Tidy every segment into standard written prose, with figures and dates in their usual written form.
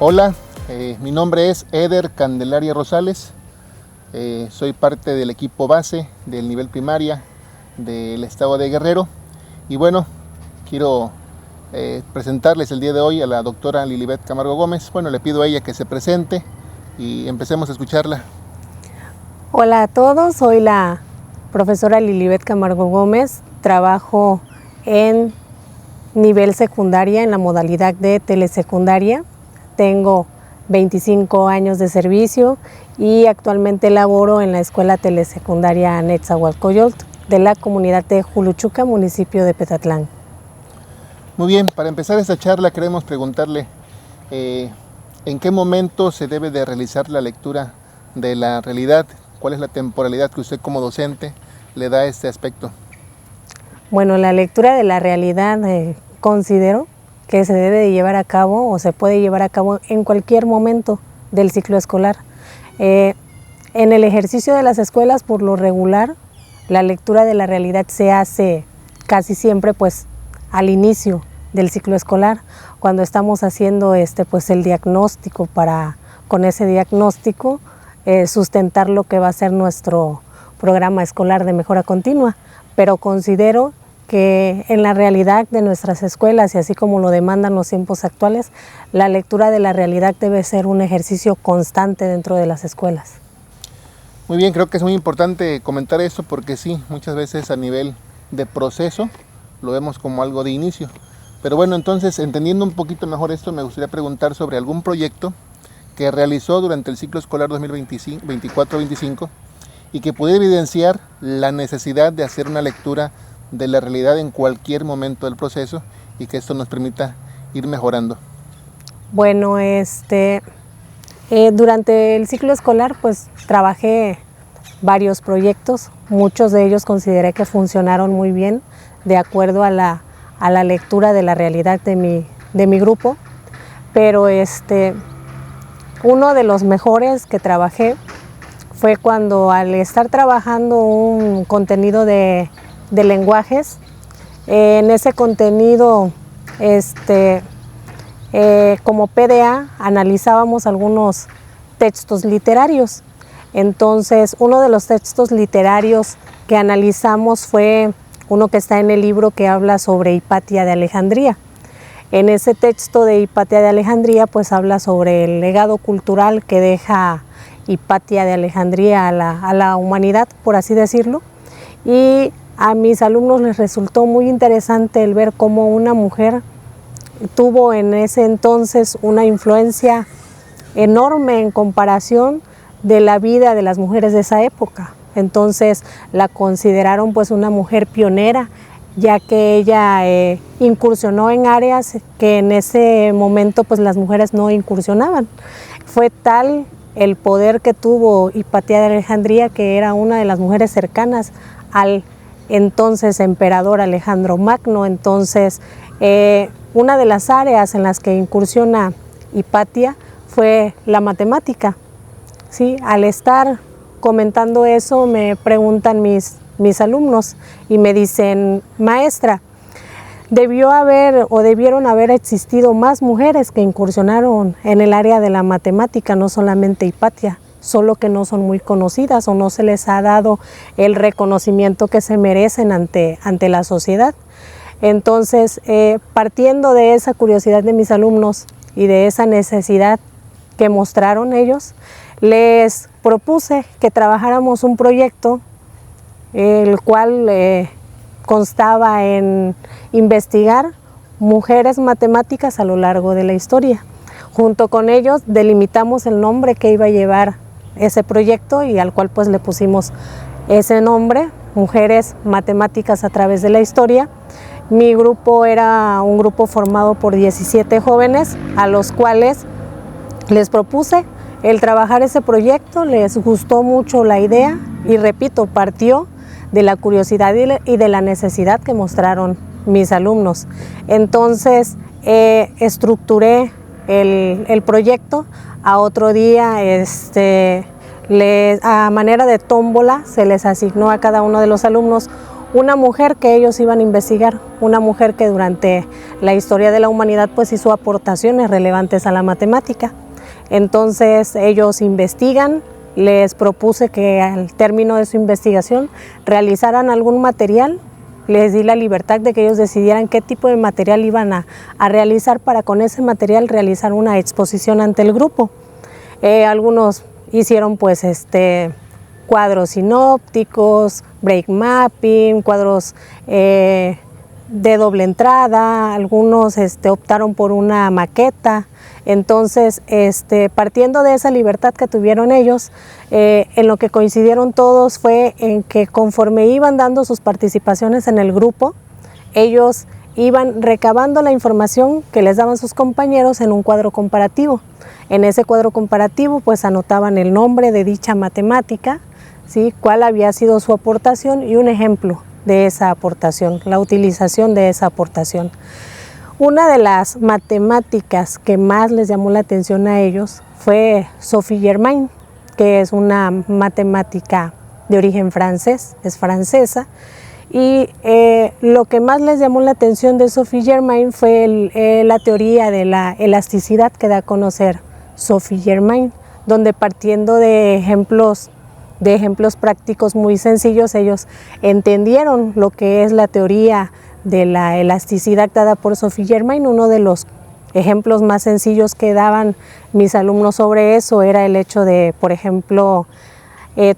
Hola, mi nombre es Eder Candelaria Rosales, soy parte del equipo base del nivel primaria del estado de Guerrero y bueno, quiero presentarles el día de hoy a la doctora Lilibet Camargo Gómez. Bueno, le pido a ella que se presente y empecemos a escucharla. Hola a todos, soy la profesora Lilibet Camargo Gómez, trabajo en nivel secundaria en la modalidad de telesecundaria. Tengo 25 años de servicio y actualmente laboro en la escuela telesecundaria Netzahualcoyotl de la comunidad de Juluchuca, municipio de Petatlán. Muy bien, para empezar esta charla queremos preguntarle ¿en qué momento se debe de realizar la lectura de la realidad? ¿Cuál es la temporalidad que usted como docente le da a este aspecto? Bueno, la lectura de la realidad considero que se debe de llevar a cabo o se puede llevar a cabo en cualquier momento del ciclo escolar. En el ejercicio de las escuelas, por lo regular, la lectura de la realidad se hace casi siempre pues al inicio del ciclo escolar, cuando estamos haciendo pues el diagnóstico para con ese diagnóstico sustentar lo que va a ser nuestro programa escolar de mejora continua, pero considero que en la realidad de nuestras escuelas y así como lo demandan los tiempos actuales, la lectura de la realidad debe ser un ejercicio constante dentro de las escuelas. Muy bien, creo que es muy importante comentar esto porque sí, muchas veces a nivel de proceso lo vemos como algo de inicio. Pero bueno, entonces, entendiendo un poquito mejor esto, me gustaría preguntar sobre algún proyecto que realizó durante el ciclo escolar 2024-25 y que pudiera evidenciar la necesidad de hacer una lectura de la realidad en cualquier momento del proceso y que esto nos permita ir mejorando. Bueno, durante el ciclo escolar pues trabajé varios proyectos, muchos de ellos consideré que funcionaron muy bien de acuerdo a la lectura de la realidad de mi grupo, pero uno de los mejores que trabajé fue cuando al estar trabajando un contenido de lenguajes, en ese contenido como PDA analizábamos algunos textos literarios. Entonces uno de los textos literarios que analizamos fue uno que está en el libro que habla sobre Hipatia de Alejandría. En ese texto de Hipatia de Alejandría pues habla sobre el legado cultural que deja Hipatia de Alejandría a la humanidad, por así decirlo, y a mis alumnos les resultó muy interesante el ver cómo una mujer tuvo en ese entonces una influencia enorme en comparación de la vida de las mujeres de esa época. Entonces la consideraron pues una mujer pionera, ya que ella incursionó en áreas que en ese momento pues las mujeres no incursionaban. Fue tal el poder que tuvo Hipatia de Alejandría que era una de las mujeres cercanas al entonces emperador Alejandro Magno. Entonces una de las áreas en las que incursiona Hipatia fue la matemática. ¿Sí? Al estar comentando eso me preguntan mis alumnos y me dicen: maestra, debieron haber existido más mujeres que incursionaron en el área de la matemática, no solamente Hipatia, solo que no son muy conocidas o no se les ha dado el reconocimiento que se merecen ante la sociedad. Entonces, partiendo de esa curiosidad de mis alumnos y de esa necesidad que mostraron ellos, les propuse que trabajáramos un proyecto el cual constaba en investigar mujeres matemáticas a lo largo de la historia. Junto con ellos delimitamos el nombre que iba a llevar ese proyecto y al cual pues le pusimos ese nombre, Mujeres Matemáticas a través de la Historia. Mi grupo era un grupo formado por 17 jóvenes a los cuales les propuse el trabajar ese proyecto. Les gustó mucho la idea y repito, partió de la curiosidad y de la necesidad que mostraron mis alumnos. Entonces estructuré el proyecto. A otro día a manera de tómbola se les asignó a cada uno de los alumnos una mujer que ellos iban a investigar, una mujer que durante la historia de la humanidad pues hizo aportaciones relevantes a la matemática. Entonces ellos investigan, les propuse que al término de su investigación realizaran algún material, les di la libertad de que ellos decidieran qué tipo de material iban a realizar para con ese material realizar una exposición ante el grupo. Algunos hicieron pues cuadros sinópticos, break mapping, cuadros de doble entrada, algunos optaron por una maqueta. Entonces, partiendo de esa libertad que tuvieron ellos, en lo que coincidieron todos fue en que conforme iban dando sus participaciones en el grupo, ellos iban recabando la información que les daban sus compañeros en un cuadro comparativo. En ese cuadro comparativo pues anotaban el nombre de dicha matemática, ¿sí? Cuál había sido su aportación y un ejemplo de esa aportación, la utilización de esa aportación. Una de las matemáticas que más les llamó la atención a ellos fue Sophie Germain, que es una matemática de origen francés, es francesa, y lo que más les llamó la atención de Sophie Germain fue la teoría de la elasticidad que da a conocer Sophie Germain, donde partiendo de ejemplos prácticos muy sencillos, ellos entendieron lo que es la teoría de la elasticidad dada por Sophie Germain. Uno de los ejemplos más sencillos que daban mis alumnos sobre eso era el hecho de, por ejemplo,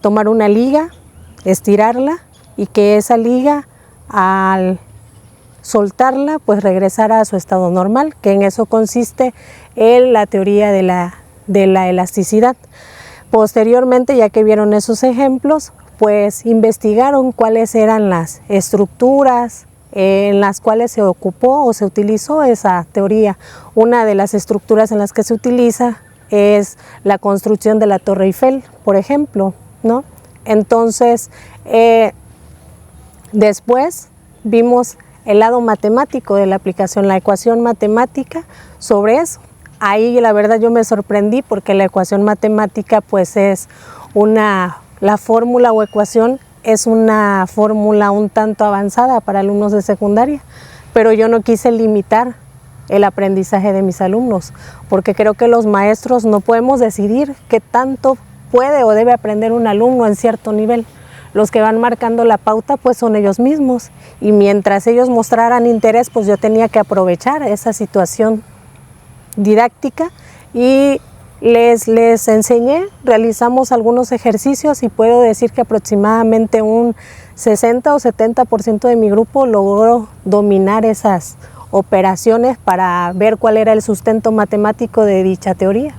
tomar una liga, estirarla y que esa liga al soltarla pues regresara a su estado normal, que en eso consiste en la teoría de la elasticidad. Posteriormente, ya que vieron esos ejemplos, pues investigaron cuáles eran las estructuras en las cuales se ocupó o se utilizó esa teoría. Una de las estructuras en las que se utiliza es la construcción de la Torre Eiffel, por ejemplo, ¿no? Entonces, después vimos el lado matemático de la aplicación, la ecuación matemática sobre eso. Ahí la verdad yo me sorprendí porque la ecuación matemática pues es la fórmula o ecuación es una fórmula un tanto avanzada para alumnos de secundaria, pero yo no quise limitar el aprendizaje de mis alumnos, porque creo que los maestros no podemos decidir qué tanto puede o debe aprender un alumno en cierto nivel. Los que van marcando la pauta pues son ellos mismos, y mientras ellos mostraran interés pues yo tenía que aprovechar esa situación didáctica y les enseñé, realizamos algunos ejercicios y puedo decir que aproximadamente un 60 o 70% de mi grupo logró dominar esas operaciones para ver cuál era el sustento matemático de dicha teoría.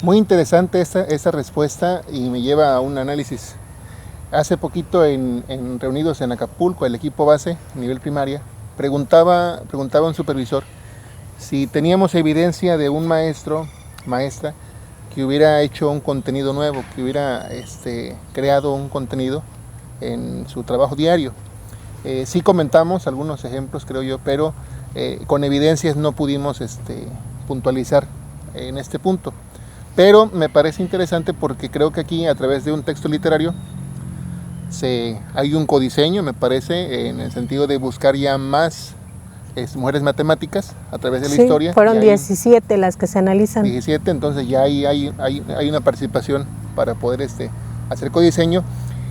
Muy interesante esa respuesta y me lleva a un análisis. Hace poquito reunidos en Acapulco, el equipo base, nivel primaria, preguntaba a un supervisor si teníamos evidencia de un maestra que hubiera hecho un contenido nuevo, que hubiera creado un contenido en su trabajo diario. Sí comentamos algunos ejemplos, creo yo, pero con evidencias no pudimos puntualizar en este punto. Pero me parece interesante porque creo que aquí, a través de un texto literario, hay un codiseño, me parece, en el sentido de buscar ya más mujeres matemáticas a través de la historia. Fueron 17 las que se analizan. 17, entonces ya hay una participación para poder hacer codiseño.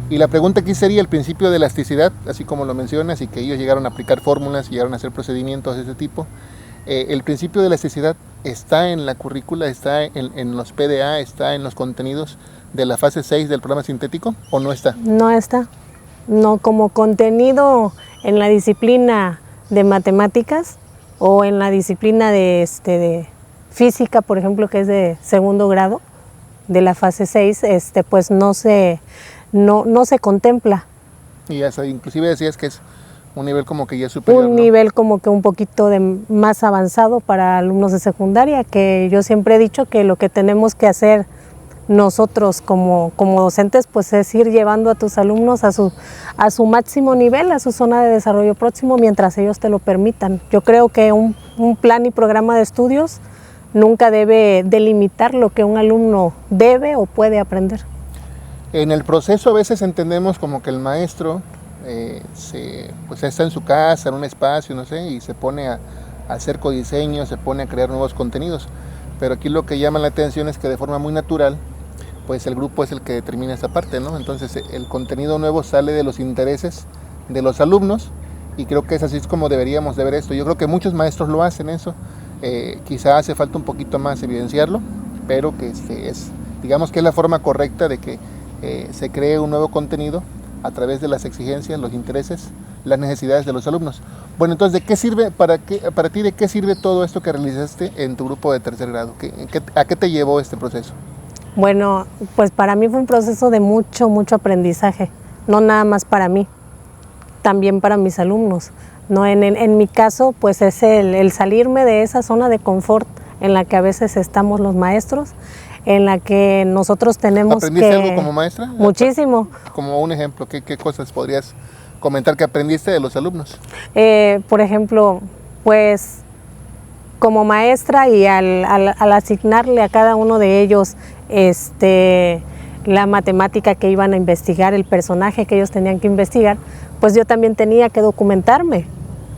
Y la pregunta aquí sería el principio de elasticidad, así como lo mencionas, y que ellos llegaron a aplicar fórmulas, llegaron a hacer procedimientos de ese tipo. El principio de elasticidad está en la currícula, está en los PDA, está en los contenidos de la fase 6 del programa sintético, ¿o no está? No está. No, como contenido en la disciplina de matemáticas o en la disciplina de física, por ejemplo, que es de segundo grado, de la fase 6, pues no se contempla. Y hasta inclusive decías que es un nivel como que ya superior, un nivel como que un poquito más avanzado para alumnos de secundaria, que yo siempre he dicho que lo que tenemos que hacer nosotros como docentes pues es ir llevando a tus alumnos a su máximo nivel, a su zona de desarrollo próximo, mientras ellos te lo permitan. Yo creo que un plan y programa de estudios nunca debe delimitar lo que un alumno debe o puede aprender. En el proceso a veces entendemos como que el maestro pues está en su casa, en un espacio, no sé, y se pone a hacer codiseño, se pone a crear nuevos contenidos. Pero aquí lo que llama la atención es que de forma muy natural, pues el grupo es el que determina esa parte, ¿no? Entonces el contenido nuevo sale de los intereses de los alumnos, y creo que es así como deberíamos de ver esto. Yo creo que muchos maestros lo hacen eso, quizá hace falta un poquito más evidenciarlo, pero que digamos que es la forma correcta de que se cree un nuevo contenido a través de las exigencias, los intereses, las necesidades de los alumnos. Bueno, entonces, ¿de qué sirve, para ti, de qué sirve todo esto que realizaste en tu grupo de tercer grado? ¿A qué te llevó este proceso? Bueno, pues para mí fue un proceso de mucho aprendizaje, no nada más para mí, también para mis alumnos, ¿no? En mi caso, pues es el salirme de esa zona de confort en la que a veces estamos los maestros, en la que nosotros tenemos ¿Aprendiste algo como maestra? Muchísimo. Como un ejemplo, ¿qué cosas podrías comentar que aprendiste de los alumnos? Por ejemplo, pues como maestra, y al asignarle a cada uno de ellos la matemática que iban a investigar, el personaje que ellos tenían que investigar, pues yo también tenía que documentarme,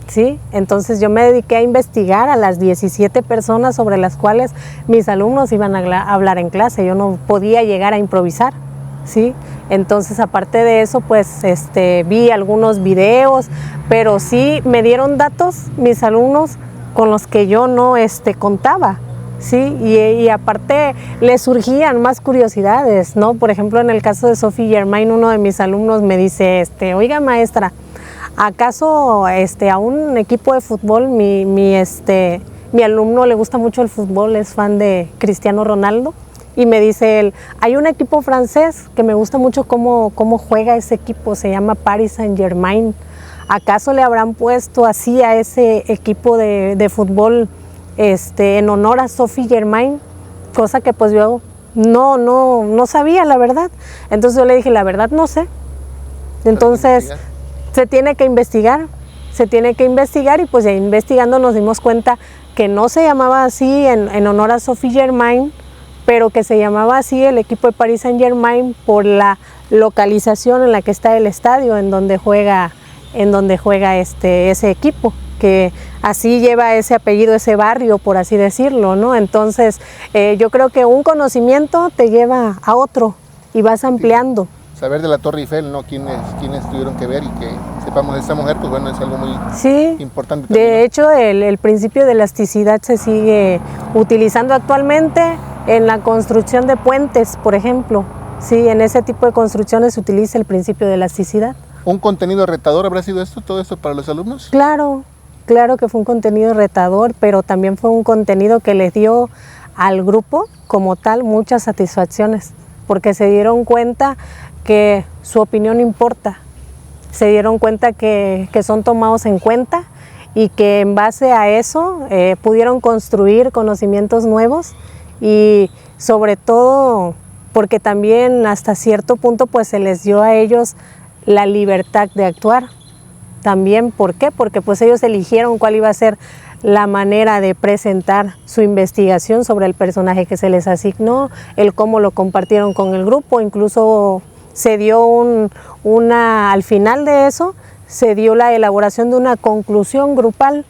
¿sí? Entonces yo me dediqué a investigar a las 17 personas sobre las cuales mis alumnos iban a hablar en clase. Yo no podía llegar a improvisar, ¿sí? Entonces, aparte de eso, pues vi algunos videos, pero sí me dieron datos mis alumnos con los que yo no contaba, ¿sí? Y aparte les surgían más curiosidades, ¿no? Por ejemplo, en el caso de Sophie Germain, uno de mis alumnos me dice, oiga, maestra, ¿acaso a un equipo de fútbol, mi alumno le gusta mucho el fútbol, es fan de Cristiano Ronaldo? Y me dice él, hay un equipo francés que me gusta mucho cómo juega ese equipo, se llama Paris Saint-Germain. ¿Acaso le habrán puesto así a ese equipo de fútbol en honor a Sophie Germain? Cosa que pues yo no sabía, la verdad. Entonces yo le dije, la verdad no sé. Entonces se tiene que investigar, y pues ya investigando nos dimos cuenta que no se llamaba así en honor a Sophie Germain, pero que se llamaba así el equipo de Paris Saint-Germain por la localización en la que está el estadio en donde juega ese equipo, que así lleva ese apellido, ese barrio, por así decirlo, ¿no? Entonces yo creo que un conocimiento te lleva a otro y vas ampliando. Saber de la Torre Eiffel, ¿no? Quiénes tuvieron que ver, y que sepamos de esta mujer, pues bueno, es algo muy importante también, de hecho el principio de elasticidad se sigue utilizando actualmente en la construcción de puentes, por ejemplo. Sí, en ese tipo de construcciones se utiliza el principio de elasticidad. ¿Un contenido retador habrá sido todo esto para los alumnos? Claro que fue un contenido retador, pero también fue un contenido que les dio al grupo como tal muchas satisfacciones, porque se dieron cuenta que su opinión importa, se dieron cuenta que son tomados en cuenta, y que en base a eso pudieron construir conocimientos nuevos, y sobre todo porque también hasta cierto punto pues se les dio a ellos la libertad de actuar. También, ¿por qué? Porque pues ellos eligieron cuál iba a ser la manera de presentar su investigación sobre el personaje que se les asignó, el cómo lo compartieron con el grupo. Incluso se dio al final de eso, se dio la elaboración de una conclusión grupal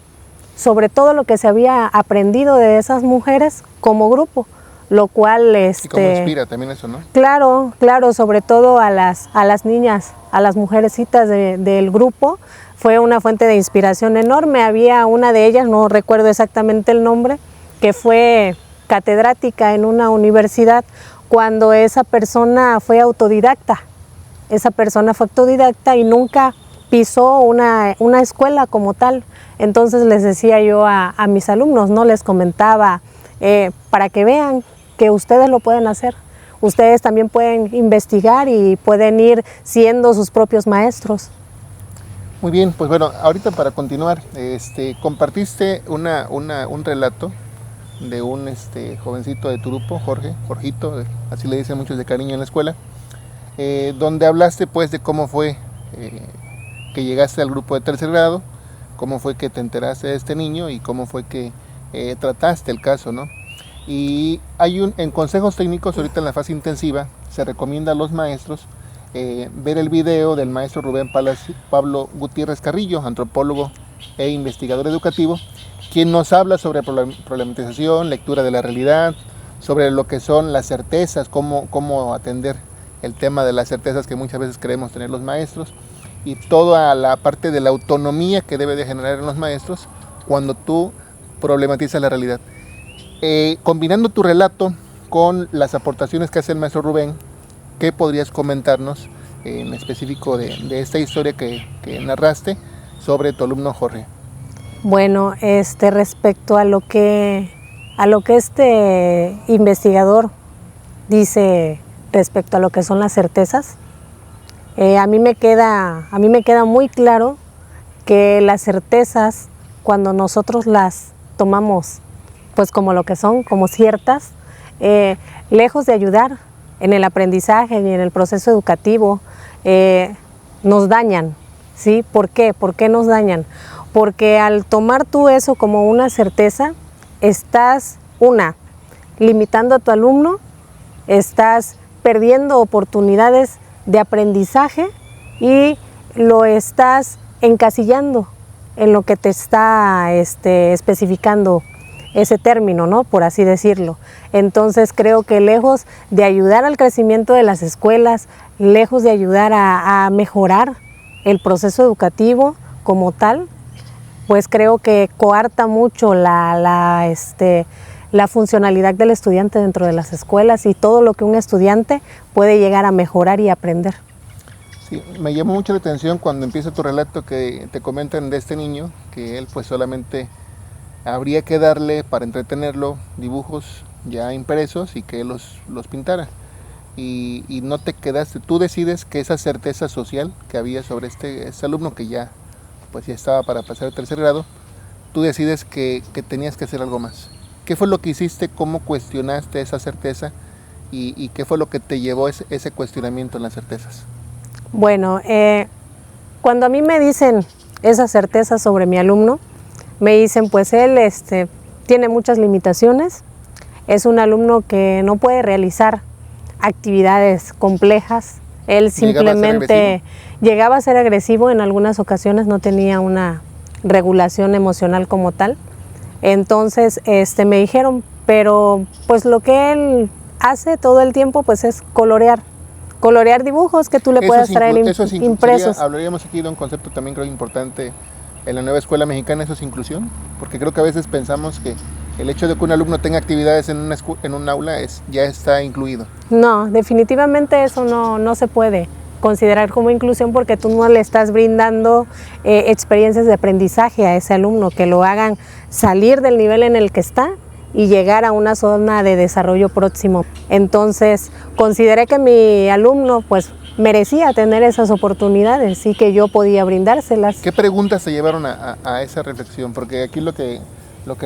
sobre todo lo que se había aprendido de esas mujeres como grupo, lo cual y cómo inspira también eso, ¿no? Claro, sobre todo a las niñas, a las mujercitas del grupo, fue una fuente de inspiración enorme. Había una de ellas, no recuerdo exactamente el nombre, que fue catedrática en una universidad cuando esa persona fue autodidacta. Esa persona fue autodidacta y nunca pisó una escuela como tal. Entonces les decía yo a mis alumnos, no les comentaba, para que vean que ustedes lo pueden hacer. Ustedes también pueden investigar y pueden ir siendo sus propios maestros. Muy bien, pues bueno, ahorita para continuar, compartiste un relato de un jovencito de tu grupo, Jorgito, así le dicen muchos de cariño en la escuela, donde hablaste pues de cómo fue que llegaste al grupo de tercer grado, cómo fue que te enteraste de este niño y cómo fue que trataste el caso, ¿no? Y en consejos técnicos, ahorita en la fase intensiva, se recomienda a los maestros ver el video del maestro Rubén Pablo Gutiérrez Carrillo, antropólogo e investigador educativo, quien nos habla sobre problematización, lectura de la realidad, sobre lo que son las certezas, cómo atender el tema de las certezas que muchas veces creemos tener los maestros, y toda la parte de la autonomía que debe de generar en los maestros cuando tú problematizas la realidad. Combinando tu relato con las aportaciones que hace el maestro Rubén, ¿qué podrías comentarnos en específico de esta historia que narraste sobre tu alumno Jorge? Bueno, respecto a lo que este investigador dice respecto a lo que son las certezas, a mí me queda muy claro que las certezas, cuando nosotros las tomamos pues como lo que son, como ciertas, lejos de ayudar en el aprendizaje y en el proceso educativo, nos dañan, ¿sí? ¿Por qué? ¿Por qué nos dañan? Porque al tomar tú eso como una certeza, estás, limitando a tu alumno, estás perdiendo oportunidades de aprendizaje y lo estás encasillando en lo que te está especificando ese término, ¿no? Por así decirlo. Entonces creo que lejos de ayudar al crecimiento de las escuelas, lejos de ayudar a mejorar el proceso educativo como tal, pues creo que coarta mucho la funcionalidad del estudiante dentro de las escuelas y todo lo que un estudiante puede llegar a mejorar y aprender. Sí, me llamó mucho la atención cuando empieza tu relato que te comentan de este niño, que él pues solamente habría que darle para entretenerlo dibujos ya impresos y que él los pintara. Y no te quedaste, tú decides que esa certeza social que había sobre este alumno que ya estaba para pasar al tercer grado, tú decides que tenías que hacer algo más. ¿Qué fue lo que hiciste? ¿Cómo cuestionaste esa certeza? ¿Y qué fue lo que te llevó ese cuestionamiento en las certezas? Bueno, cuando a mí me dicen esas certezas sobre mi alumno, me dicen pues él tiene muchas limitaciones, es un alumno que no puede realizar actividades complejas, él simplemente llegaba a ser agresivo en algunas ocasiones, no tenía una regulación emocional como tal. Entonces me dijeron, pero pues lo que él hace todo el tiempo pues es colorear dibujos que tú le puedas traer impresos. Hablaríamos aquí de un concepto también creo importante en la nueva escuela mexicana, eso es inclusión, porque creo que a veces pensamos que el hecho de que un alumno tenga actividades en un aula ya está incluido. No, definitivamente eso no se puede considerar como inclusión porque tú no le estás brindando experiencias de aprendizaje a ese alumno que lo hagan salir del nivel en el que está y llegar a una zona de desarrollo próximo. Entonces, consideré que mi alumno pues merecía tener esas oportunidades y que yo podía brindárselas. ¿Qué preguntas te llevaron a esa reflexión? Porque aquí lo que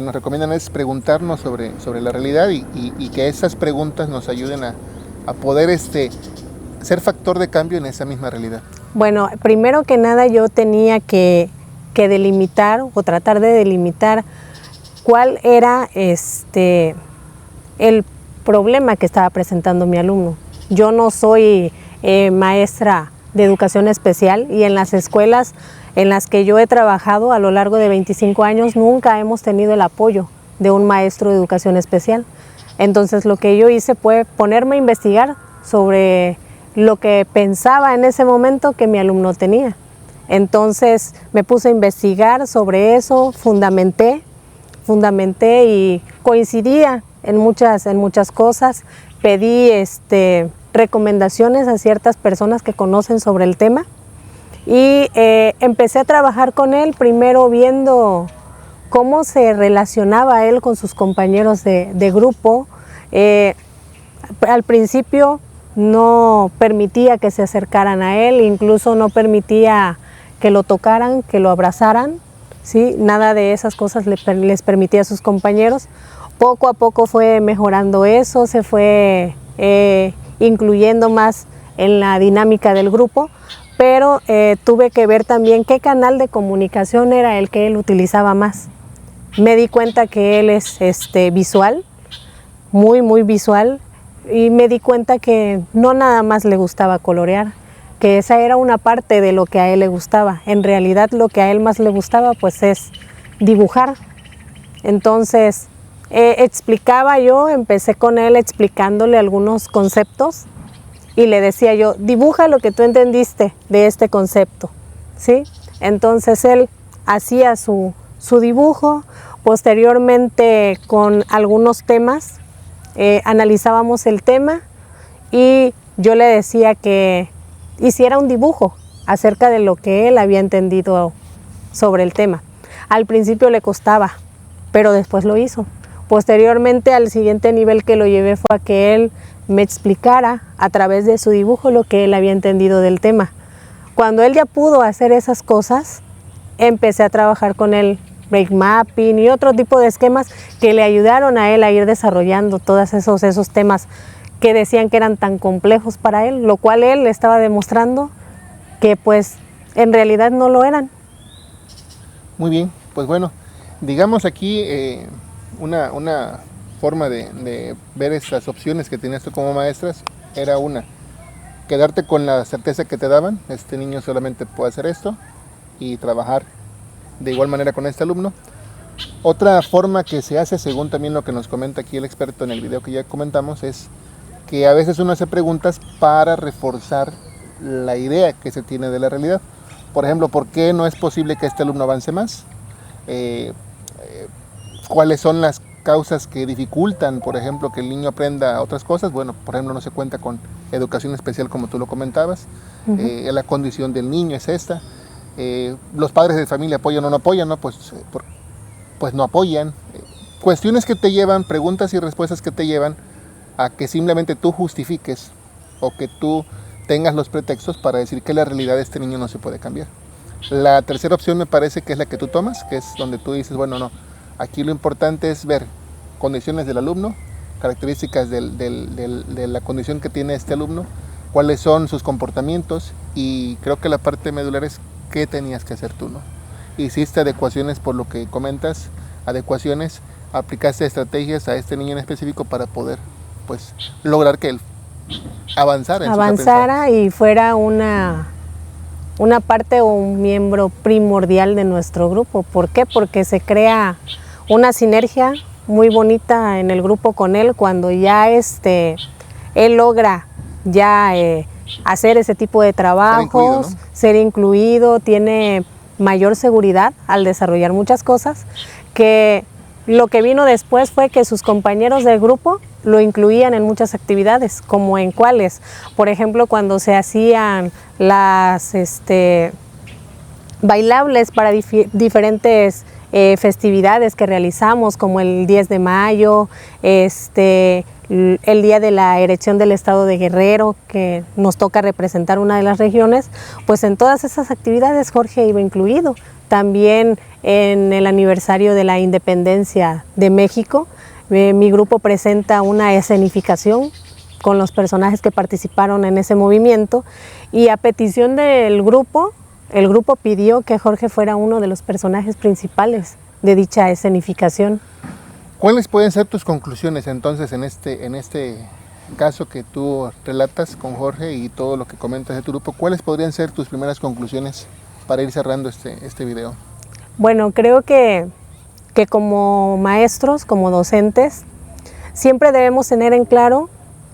nos recomiendan es preguntarnos sobre la realidad y que esas preguntas nos ayuden a poder ser factor de cambio en esa misma realidad. Bueno, primero que nada yo tenía que delimitar o tratar de delimitar cuál era el problema que estaba presentando mi alumno. Yo no soy maestra de educación especial y en las escuelas en las que yo he trabajado a lo largo de 25 años nunca hemos tenido el apoyo de un maestro de educación especial. Entonces lo que yo hice fue ponerme a investigar sobre lo que pensaba en ese momento que mi alumno tenía. Entonces me puse a investigar sobre eso, fundamenté y coincidía en muchas cosas. Pedí recomendaciones a ciertas personas que conocen sobre el tema y empecé a trabajar con él, primero viendo cómo se relacionaba él con sus compañeros de grupo. Al principio no permitía que se acercaran a él, incluso no permitía que lo tocaran, que lo abrazaran, ¿sí? Nada de esas cosas les permitía a sus compañeros. Poco a poco fue mejorando eso, se fue incluyendo más en la dinámica del grupo, pero tuve que ver también qué canal de comunicación era el que él utilizaba más. Me di cuenta que él es visual, muy visual, y me di cuenta que no nada más le gustaba colorear, que esa era una parte de lo que a él le gustaba. En realidad lo que a él más le gustaba pues es dibujar. Entonces empecé con él explicándole algunos conceptos y le decía yo, dibuja lo que tú entendiste de este concepto, ¿sí? Entonces él hacía su dibujo. Posteriormente, con algunos temas, analizábamos el tema y yo le decía que hiciera un dibujo acerca de lo que él había entendido sobre el tema. Al principio le costaba, pero después lo hizo. Posteriormente, al siguiente nivel que lo llevé fue a que él me explicara a través de su dibujo lo que él había entendido del tema. Cuando él ya pudo hacer esas cosas, empecé a trabajar con él break mapping y otro tipo de esquemas que le ayudaron a él a ir desarrollando todos esos temas que decían que eran tan complejos para él, lo cual él estaba demostrando que pues en realidad no lo eran. Muy bien, pues bueno, digamos aquí una forma de ver estas opciones que tenías tú como maestras era quedarte con la certeza que te daban, este niño solamente puede hacer esto y trabajar de igual manera con este alumno. Otra forma que se hace, según también lo que nos comenta aquí el experto en el video que ya comentamos, es que a veces uno hace preguntas para reforzar la idea que se tiene de la realidad. Por ejemplo, ¿por qué no es posible que este alumno avance más? ¿Cuáles son las causas que dificultan, por ejemplo, que el niño aprenda otras cosas? Bueno, por ejemplo, no se cuenta con educación especial como tú lo comentabas. La condición del niño es esta. Los padres de familia apoyan o no apoyan, ¿no? Pues no apoyan. Cuestiones que te llevan, preguntas y respuestas que te llevan a que simplemente tú justifiques o que tú tengas los pretextos para decir que la realidad de este niño no se puede cambiar. La tercera opción me parece que es la que tú tomas, que es donde tú dices, bueno, no, aquí lo importante es ver condiciones del alumno, características de la condición que tiene este alumno, cuáles son sus comportamientos, y creo que la parte medular es qué tenías que hacer tú, ¿no? Hiciste adecuaciones, por lo que comentas, aplicaste estrategias a este niño en específico para poder pues lograr que él avanzara y fuera una parte o un miembro primordial de nuestro grupo. ¿Por qué? Porque se crea una sinergia muy bonita en el grupo con él cuando ya él logra ya hacer ese tipo de trabajos, ser incluido, tiene mayor seguridad al desarrollar muchas cosas, que lo que vino después fue que sus compañeros del grupo lo incluían en muchas actividades, como en cuáles, por ejemplo, cuando se hacían las bailables para diferentes festividades que realizamos, como el 10 de mayo, el día de la erección del estado de Guerrero, que nos toca representar una de las regiones, pues en todas esas actividades Jorge iba incluido. También en el aniversario de la independencia de México, mi grupo presenta una escenificación con los personajes que participaron en ese movimiento, y a petición del grupo, el grupo pidió que Jorge fuera uno de los personajes principales de dicha escenificación. ¿Cuáles pueden ser tus conclusiones entonces en este caso que tú relatas con Jorge y todo lo que comentas de tu grupo? ¿Cuáles podrían ser tus primeras conclusiones para ir cerrando este video? Bueno, creo que como maestros, como docentes, siempre debemos tener en claro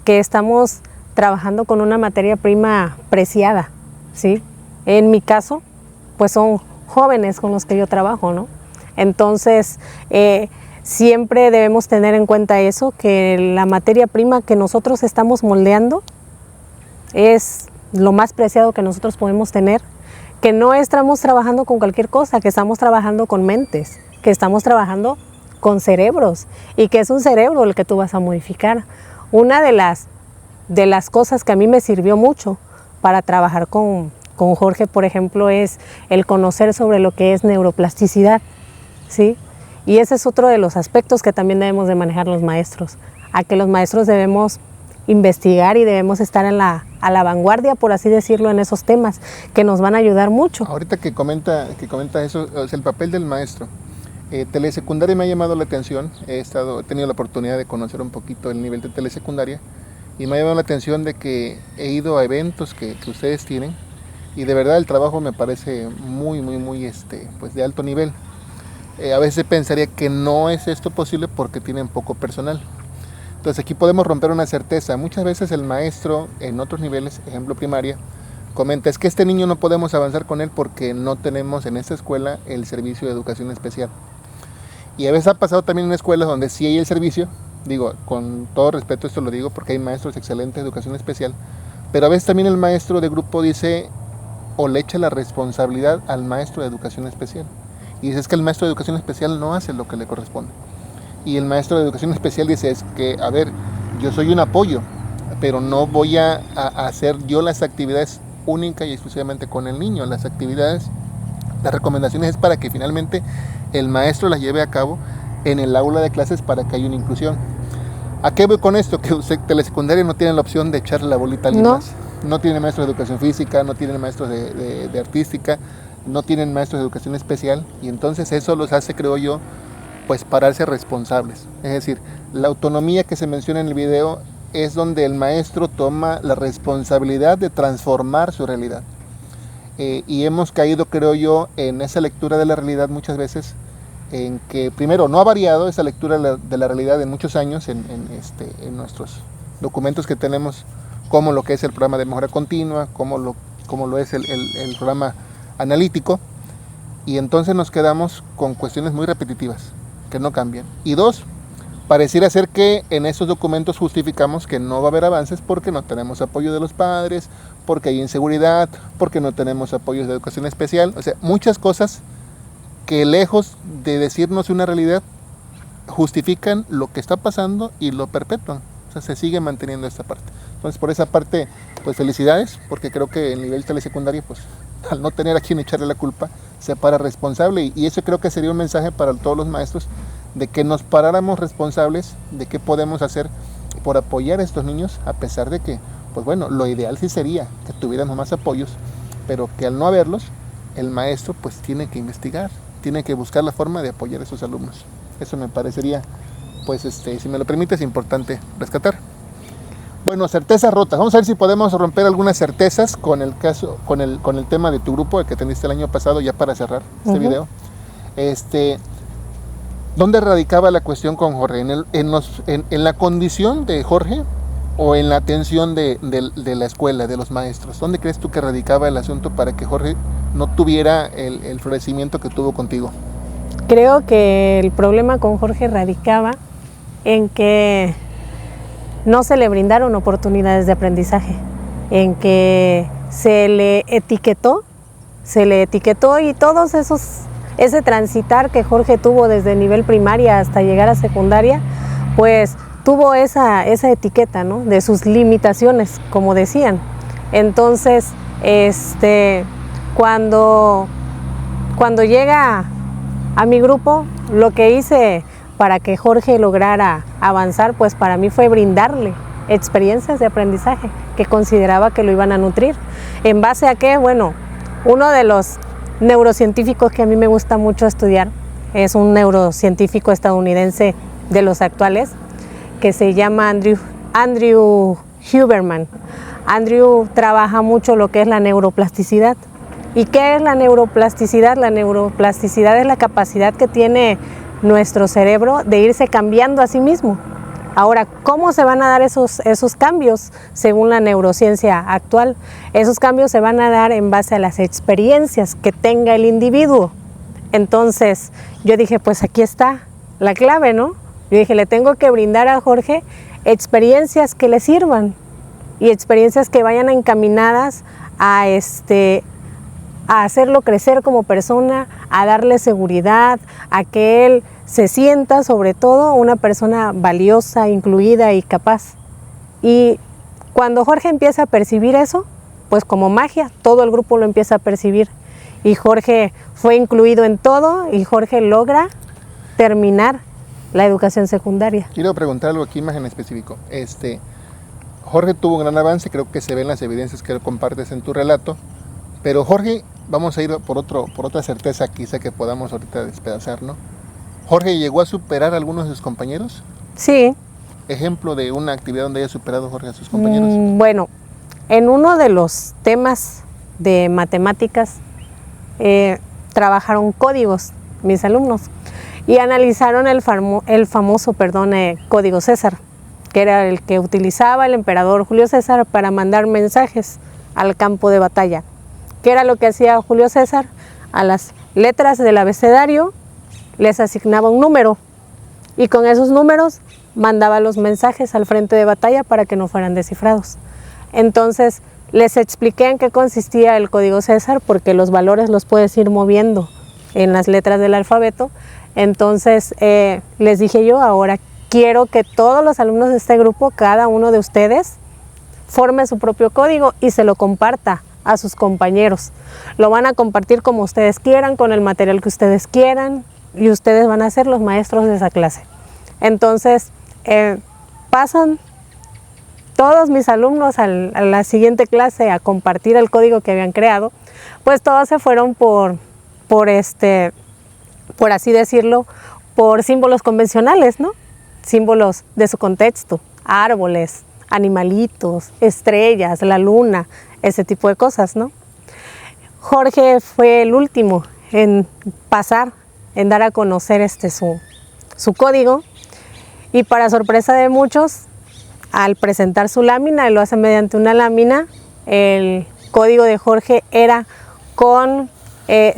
que estamos trabajando con una materia prima preciada, ¿sí? En mi caso, pues son jóvenes con los que yo trabajo, ¿no? Entonces, siempre debemos tener en cuenta eso, que la materia prima que nosotros estamos moldeando es lo más preciado que nosotros podemos tener, que no estamos trabajando con cualquier cosa, que estamos trabajando con mentes, que estamos trabajando con cerebros, y que es un cerebro el que tú vas a modificar. Una de las cosas que a mí me sirvió mucho para trabajar con Jorge, por ejemplo, es el conocer sobre lo que es neuroplasticidad, ¿sí? Y ese es otro de los aspectos que también debemos de manejar los maestros, a que los maestros debemos investigar y debemos estar a la vanguardia, por así decirlo, en esos temas que nos van a ayudar mucho. Ahorita que comenta eso, es el papel del maestro. Telesecundaria me ha llamado la atención, he tenido la oportunidad de conocer un poquito el nivel de telesecundaria, Y me ha llamado la atención de que he ido a eventos que ustedes tienen y de verdad el trabajo me parece muy, muy, muy pues de alto nivel. A veces pensaría que no es esto posible porque tienen poco personal. Entonces aquí podemos romper una certeza. Muchas veces el maestro en otros niveles, ejemplo primaria, comenta, es que este niño no podemos avanzar con él porque no tenemos en esta escuela el servicio de educación especial. Y a veces ha pasado también en escuelas donde sí hay el servicio, digo, con todo respeto esto lo digo porque hay maestros excelentes de educación especial, pero a veces también el maestro de grupo dice o le echa la responsabilidad al maestro de educación especial. Y dice, es que el maestro de educación especial no hace lo que le corresponde. Y el maestro de educación especial dice, es que, a ver, yo soy un apoyo, pero no voy a hacer yo las actividades única y exclusivamente con el niño. Las actividades, las recomendaciones es para que finalmente el maestro las lleve a cabo en el aula de clases para que haya una inclusión. ¿A qué voy con esto? Que usted telesecundaria no tiene la opción de echarle la bolita a alguien más. No tiene maestros de educación física, no tienen maestros de artística, no tienen maestros de educación especial y entonces eso los hace, creo yo, pues pararse responsables. Es decir, la autonomía que se menciona en el video es donde el maestro toma la responsabilidad de transformar su realidad. Y hemos caído, creo yo, en esa lectura de la realidad muchas veces, en que primero no ha variado esa lectura de la realidad en muchos años, en nuestros documentos que tenemos, como lo que es el programa de mejora continua, como lo es el programa analítico, y entonces nos quedamos con cuestiones muy repetitivas, que no cambian. Y dos, pareciera ser que en esos documentos justificamos que no va a haber avances porque no tenemos apoyo de los padres, porque hay inseguridad, porque no tenemos apoyos de educación especial, o sea, muchas cosas que lejos de decirnos una realidad, justifican lo que está pasando y lo perpetúan. O sea, se sigue manteniendo esta parte. Entonces, por esa parte, pues felicidades, porque creo que el nivel telesecundario, pues, al no tener a quien echarle la culpa, se para responsable. Y eso creo que sería un mensaje para todos los maestros, de que nos paráramos responsables de qué podemos hacer por apoyar a estos niños, a pesar de que, pues bueno, lo ideal sí sería que tuviéramos más apoyos, pero que al no haberlos, el maestro pues tiene que investigar, tiene que buscar la forma de apoyar a sus alumnos. Eso me parecería, pues si me lo permite, es importante rescatar. Bueno, certezas rotas. Vamos a ver si podemos romper algunas certezas con el caso, con el tema de tu grupo, el que atendiste el año pasado, ya para cerrar este video. ¿Dónde radicaba la cuestión con Jorge? ¿En la condición de Jorge o en la atención de la escuela, de los maestros? ¿Dónde crees tú que radicaba el asunto para que Jorge no tuviera el florecimiento que tuvo contigo? Creo que el problema con Jorge radicaba en que no se le brindaron oportunidades de aprendizaje, en que se le etiquetó y todos ese transitar que Jorge tuvo desde nivel primaria hasta llegar a secundaria, pues tuvo esa etiqueta, ¿no?, de sus limitaciones, como decían. Entonces, cuando llega a mi grupo, lo que hice para que Jorge lograra avanzar, pues para mí fue brindarle experiencias de aprendizaje que consideraba que lo iban a nutrir. ¿En base a qué? Bueno, uno de los neurocientíficos que a mí me gusta mucho estudiar es un neurocientífico estadounidense de los actuales que se llama Andrew Huberman. Andrew trabaja mucho lo que es la neuroplasticidad. ¿Y qué es la neuroplasticidad? La neuroplasticidad es la capacidad que tiene nuestro cerebro de irse cambiando a sí mismo. Ahora, ¿cómo se van a dar esos cambios según la neurociencia actual? Esos cambios se van a dar en base a las experiencias que tenga el individuo. Entonces, yo dije, pues aquí está la clave, ¿no? Yo dije, le tengo que brindar a Jorge experiencias que le sirvan y experiencias que vayan encaminadas a hacerlo crecer como persona, a darle seguridad, a que él se sienta sobre todo una persona valiosa, incluida y capaz. Y cuando Jorge empieza a percibir eso, pues como magia, todo el grupo lo empieza a percibir. Y Jorge fue incluido en todo y Jorge logra terminar la educación secundaria. Quiero preguntar algo aquí más en específico. Jorge tuvo un gran avance, creo que se ven las evidencias que compartes en tu relato, pero Jorge, vamos a ir por otra certeza quizá que podamos ahorita despedazar, ¿no? ¿Jorge llegó a superar a algunos de sus compañeros? Sí, ejemplo de una actividad donde haya superado, Jorge, a sus compañeros? Bueno, en uno de los temas de matemáticas trabajaron códigos mis alumnos y analizaron el famoso código César, que era el que utilizaba el emperador Julio César para mandar mensajes al campo de batalla. ¿Qué era lo que hacía Julio César? A las letras del abecedario les asignaba un número y con esos números mandaba los mensajes al frente de batalla para que no fueran descifrados. Entonces les expliqué en qué consistía el código César, porque los valores los puedes ir moviendo en las letras del alfabeto. Entonces les dije yo, ahora quiero que todos los alumnos de este grupo, cada uno de ustedes, forme su propio código y se lo comparta a sus compañeros. Lo van a compartir como ustedes quieran, con el material que ustedes quieran, y ustedes van a ser los maestros de esa clase. Entonces pasan todos mis alumnos a la siguiente clase a compartir el código que habían creado. Pues todos se fueron por así decirlo, por símbolos convencionales, ¿no? Símbolos de su contexto, árboles, animalitos, estrellas, la luna, ese tipo de cosas, ¿no? Jorge fue el último en pasar, en dar a conocer su código, y para sorpresa de muchos, al presentar su lámina, y lo hace mediante una lámina, el código de Jorge era con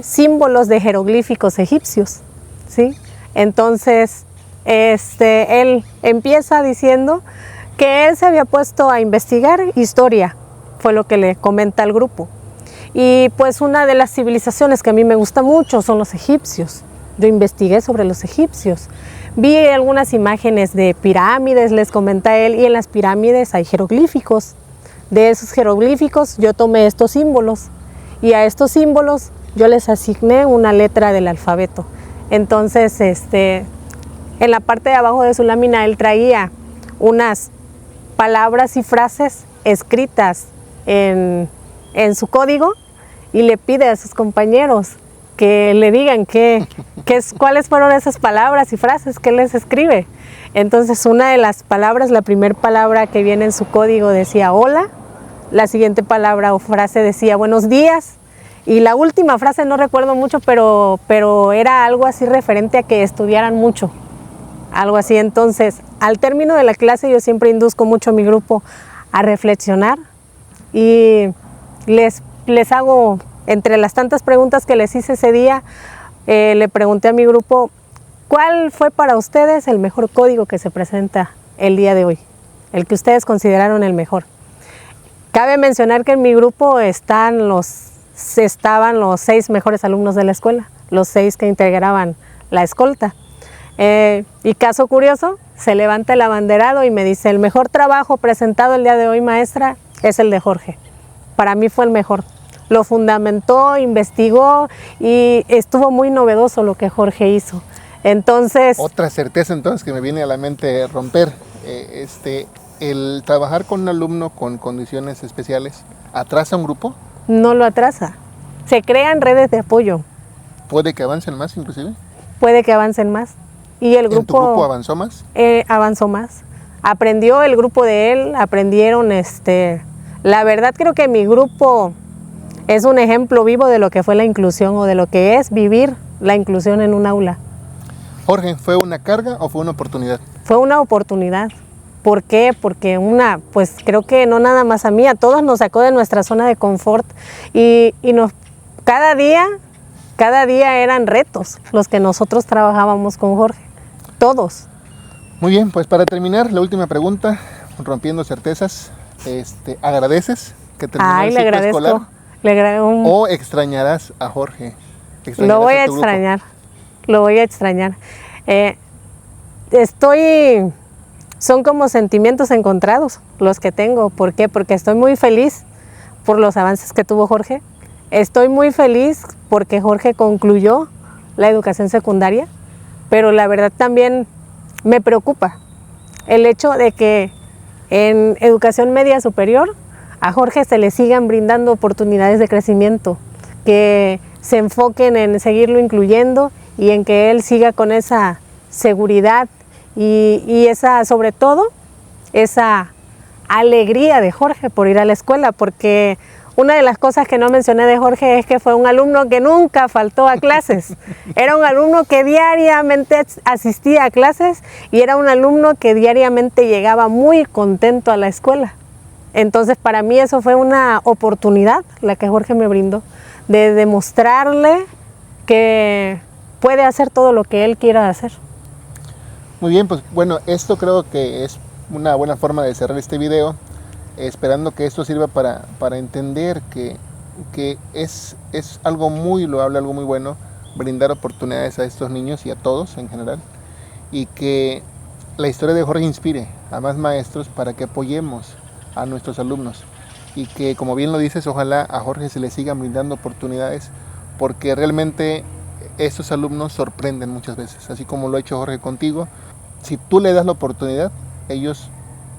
símbolos de jeroglíficos egipcios, ¿sí? Entonces, él empieza diciendo que él se había puesto a investigar historia, fue lo que le comenta al grupo. Y pues una de las civilizaciones que a mí me gusta mucho son los egipcios. Yo investigué sobre los egipcios. Vi algunas imágenes de pirámides, les comenta él, y en las pirámides hay jeroglíficos. De esos jeroglíficos yo tomé estos símbolos, y a estos símbolos yo les asigné una letra del alfabeto. Entonces, en la parte de abajo de su lámina él traía unas palabras y frases escritas en su código, y le pide a sus compañeros que le digan cuáles fueron esas palabras y frases que él les escribe. Entonces una de las palabras, la primera palabra que viene en su código decía hola, la siguiente palabra o frase decía buenos días, y la última frase no recuerdo mucho, pero era algo así referente a que estudiaran mucho, algo así. Entonces al término de la clase yo siempre induzco mucho a mi grupo a reflexionar, y les hago, entre las tantas preguntas que les hice ese día, le pregunté a mi grupo, ¿cuál fue para ustedes el mejor código que se presenta el día de hoy? El que ustedes consideraron el mejor. Cabe mencionar que en mi grupo estaban los 6 mejores alumnos de la escuela, los 6 que integraban la escolta. Y caso curioso, se levanta el abanderado y me dice, el mejor trabajo presentado el día de hoy, maestra, es el de Jorge. Para mí fue el mejor. Lo fundamentó, investigó, y estuvo muy novedoso lo que Jorge hizo. Entonces, otra certeza entonces que me viene a la mente romper, el trabajar con un alumno con condiciones especiales, ¿atrasa un grupo? No lo atrasa. Se crean redes de apoyo. ¿Puede que avancen más inclusive? Puede que avancen más. Y el grupo, ¿en tu grupo avanzó más? Avanzó más. Aprendió el grupo de él, aprendieron, la verdad creo que mi grupo es un ejemplo vivo de lo que fue la inclusión, o de lo que es vivir la inclusión en un aula. Jorge, ¿fue una carga o fue una oportunidad? Fue una oportunidad. ¿Por qué? Porque pues creo que no nada más a mí, a todos nos sacó de nuestra zona de confort, y cada día eran retos los que nosotros trabajábamos con Jorge, todos. Muy bien, pues para terminar, la última pregunta, rompiendo certezas, ¿agradeces que terminó el ciclo escolar? ¿O extrañarás a Jorge? Lo voy a extrañar, lo voy a extrañar. Son como sentimientos encontrados los que tengo. ¿Por qué? Porque estoy muy feliz por los avances que tuvo Jorge. Estoy muy feliz porque Jorge concluyó la educación secundaria, pero la verdad también me preocupa el hecho de que en educación media superior a Jorge se le sigan brindando oportunidades de crecimiento, que se enfoquen en seguirlo incluyendo y en que él siga con esa seguridad y esa, sobre todo, esa alegría de Jorge por ir a la escuela, porque una de las cosas que no mencioné de Jorge es que fue un alumno que nunca faltó a clases. Era un alumno que diariamente asistía a clases y era un alumno que diariamente llegaba muy contento a la escuela. Entonces, para mí eso fue una oportunidad, la que Jorge me brindó, de demostrarle que puede hacer todo lo que él quiera hacer. Muy bien, pues bueno, esto creo que es una buena forma de cerrar este video, esperando que esto sirva para entender que es algo muy loable, algo muy bueno, brindar oportunidades a estos niños y a todos en general, y que la historia de Jorge inspire a más maestros para que apoyemos a nuestros alumnos, y que, como bien lo dices, ojalá a Jorge se le sigan brindando oportunidades, porque realmente estos alumnos sorprenden muchas veces, así como lo ha hecho Jorge contigo. Si tú le das la oportunidad, ellos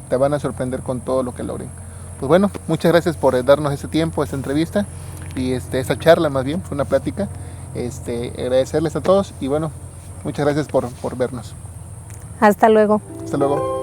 te van a sorprender con todo lo que logren. Pues bueno, muchas gracias por darnos este tiempo, esta entrevista y esta charla, más bien, fue una plática. Agradecerles a todos y bueno, muchas gracias por vernos. Hasta luego. Hasta luego.